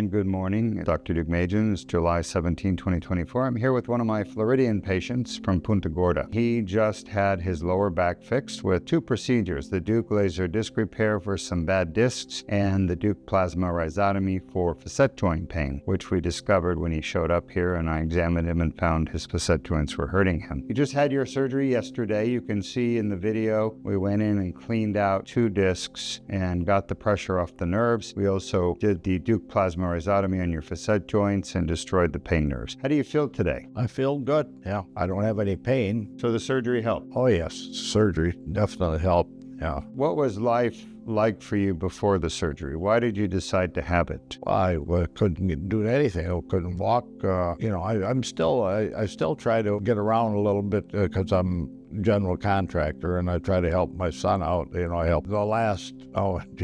and good morning. Dr. Deuk It's July 17, 2024. I'm here with one of my Floridian patients from Punta Gorda. He just had his lower back fixed with two procedures, the Deuk laser disc repair for some bad discs and the Deuk plasma rhizotomy for facet joint pain, which we discovered when he showed up here and I examined him and found his facet joints were hurting him. You just had your surgery yesterday. You can see in the video we went in and cleaned out two discs and got the pressure off the nerves. We also did the Deuk plasma rhizotomy on your facet joints and destroyed the pain nerves. How do you feel today? I feel good. Yeah, I don't have any pain. So the surgery helped? Oh yes, surgery definitely helped. Yeah. What was life like for you before the surgery? Why did you decide to have it? Well, I couldn't do anything. I couldn't walk. I still try to get around a little bit because I'm general contractor and I try to help my son out. I help the last, I'd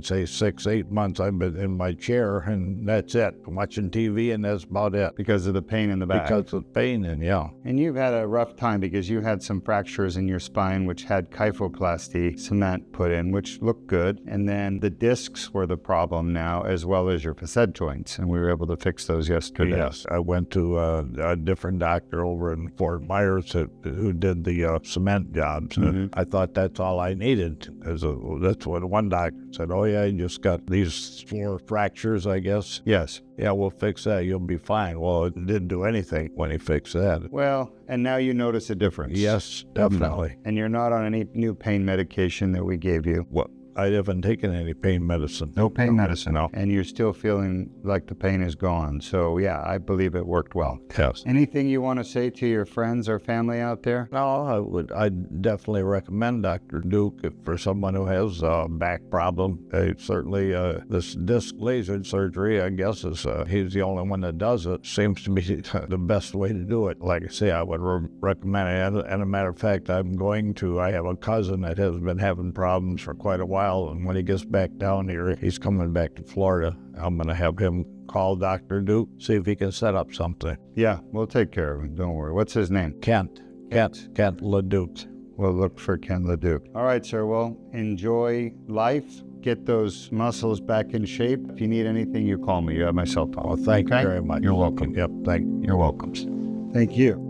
say 6-8 months I've been in my chair and that's it. Watching TV and that's about it. Because of the pain in the back? Because of pain, and yeah. And you've had a rough time because you had some fractures in your spine which had kyphoplasty cement put in, which looked good. And then the discs were the problem now, as well as your facet joints. And we were able to fix those yesterday. Yes, I went to a different doctor over in Fort Myers who did the cement jobs. Mm-hmm. I thought that's all I needed. That's what one doctor said. Oh yeah, you just got these 4 fractures, I guess. Yes. Yeah, we'll fix that. You'll be fine. Well, it didn't do anything when he fixed that. Well, and now you notice a difference. Yes, definitely. And you're not on any new pain medication that we gave you. What? I haven't taken any pain medicine. No pain medicine. No. And you're still feeling like the pain is gone. So yeah, I believe it worked well. Yes. Anything you want to say to your friends or family out there? No, I'd definitely recommend Dr. Deuk for someone who has a back problem. Certainly this disc laser surgery, I guess, he's the only one that does it. Seems to be the best way to do it. Like I say, I would recommend it. And a matter of fact, I have a cousin that has been having problems for quite a while. And when he gets back down here, he's coming back to Florida. I'm going to have him call Dr. Deuk, see if he can set up something. Yeah, we'll take care of him. Don't worry. What's his name? Kent LeDuc. We'll look for Kent LeDuc. All right, sir. Well, enjoy life. Get those muscles back in shape. If you need anything, you call me. You have my cell phone. Oh, thank you very much. You're welcome. Yep, You're welcome. Thank you.